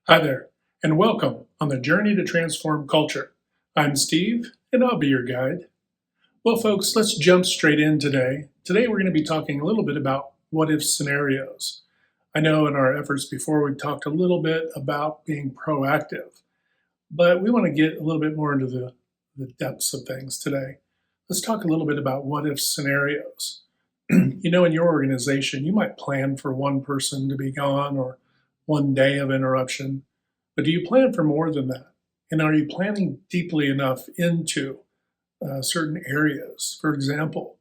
Hi there, and welcome on the journey to transform culture. I'm Steve, and I'll be your guide. Well, folks, let's jump straight in today. Today, we're going to be talking a little bit about what if scenarios. I know in our efforts before, we talked a little bit about being proactive, but we want to get a little bit more into the depths of things today. Let's talk a little bit about what if scenarios. In your organization, you might plan for one person to be gone or one day of interruption, but do you plan for more than that? And are you planning deeply enough into certain areas? For example,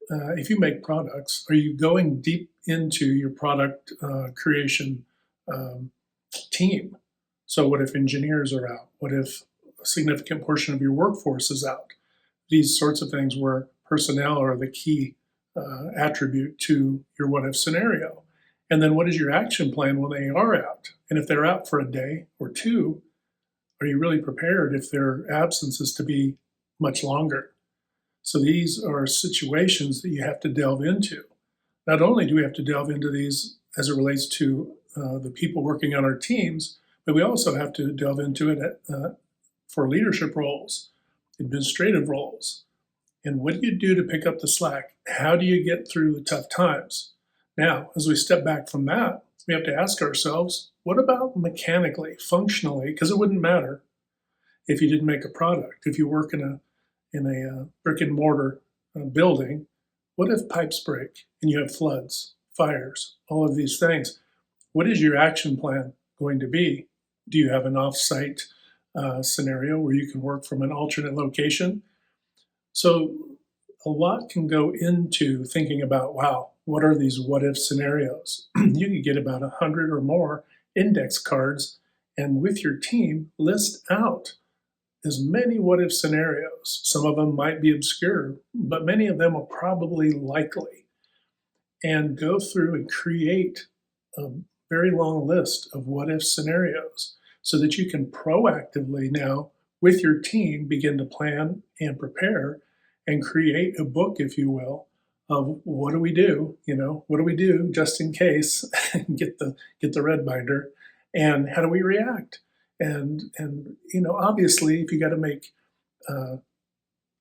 if you make products, are you going deep into your product creation um, team? So, what if engineers are out? What if a significant portion of your workforce is out? These sorts of things where personnel are the key attribute to your what if scenario. And then what is your action plan when they are out? And if they're out for a day or two, are you really prepared if their absence is to be much longer? So these are situations that you have to delve into. Not only do we have to delve into these as it relates to the people working on our teams, but we also have to delve into it for leadership roles, administrative roles, and what do you do to pick up the slack? How do you get through the tough times? Now, as we step back from that, we have to ask ourselves, what about mechanically, functionally? Because it wouldn't matter if you didn't make a product. If you work in a brick and mortar building, what if pipes break and you have floods, fires, all of these things? What is your action plan going to be? Do you have an off-site scenario where you can work from an alternate location? So a lot can go into thinking about, wow, what are these what if scenarios? You could get about 100 or more index cards and with your team list out as many what if scenarios. Some of them might be obscure, but many of them are probably likely. And go through and create a very long list of what if scenarios so that you can proactively now, with your team, begin to plan and prepare and create a book, if you will, of what do we do? What do we do just in case? Get the red binder, and how do we react? And obviously, if you got to make uh,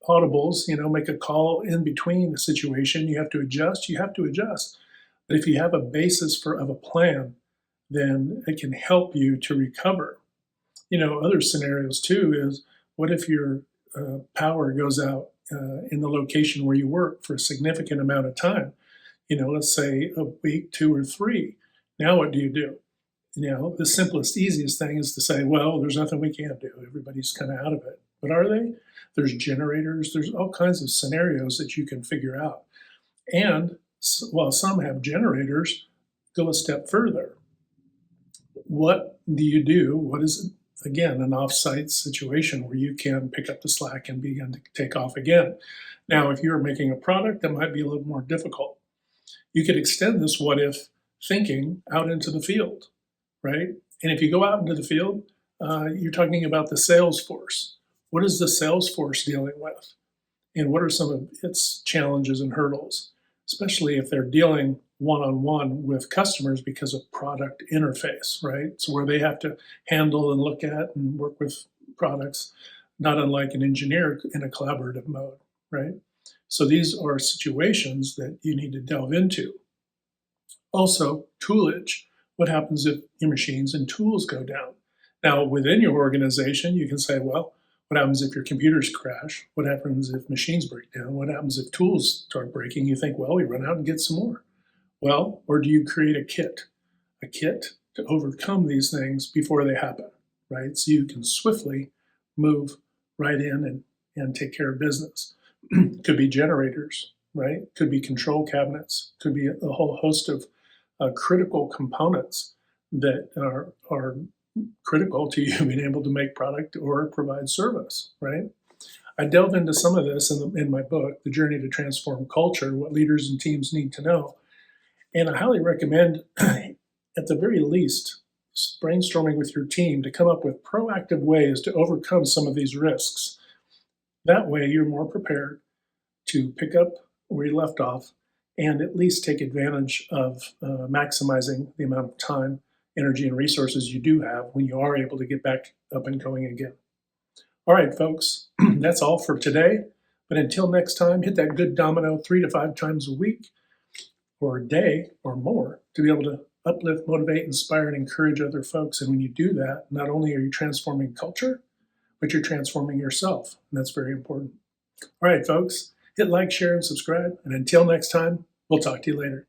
audibles, make a call in between the situation, you have to adjust. You have to adjust. But if you have a basis of a plan, then it can help you to recover. Other scenarios too is what if your power goes out in the location where you work for a significant amount of time? Let's say a week, two or three. Now what do you do? The simplest, easiest thing is to say, well, there's nothing we can do. Everybody's kind of out of it. But are they? There's generators. There's all kinds of scenarios that you can figure out. And while some have generators, go a step further. What do you do? What is, again, an off-site situation where you can pick up the slack and begin to take off again? Now, if you're making a product, that might be a little more difficult. You could extend this what if thinking out into the field, right? And if you go out into the field, you're talking about the sales force. What is the sales force dealing with? And what are some of its challenges and hurdles, especially if they're dealing one-on-one with customers because of product interface, right? So where they have to handle and look at and work with products, not unlike an engineer in a collaborative mode, right? So these are situations that you need to delve into. Also, toolage. What happens if your machines and tools go down? Now, within your organization, you can say, well, what happens if your computers crash? What happens if machines break down? What happens if tools start breaking? You think, well, we run out and get some more. Well, or do you create a kit to overcome these things before they happen, right? So you can swiftly move right in and take care of business. Could be generators, right? Could be control cabinets. Could be a whole host of critical components that are critical to you being able to make product or provide service, right? I delve into some of this in my book, The Journey to Transform Culture, What Leaders and Teams Need to Know. And I highly recommend, at the very least, brainstorming with your team to come up with proactive ways to overcome some of these risks. That way, you're more prepared to pick up where you left off and at least take advantage of maximizing the amount of time energy and resources you do have when you are able to get back up and going again. All right, folks, that's all for today. But until next time, hit that good domino 3 to 5 times a week or a day or more to be able to uplift, motivate, inspire, and encourage other folks. And when you do that, not only are you transforming culture, but you're transforming yourself. And that's very important. All right, folks, hit like, share, and subscribe. And until next time, we'll talk to you later.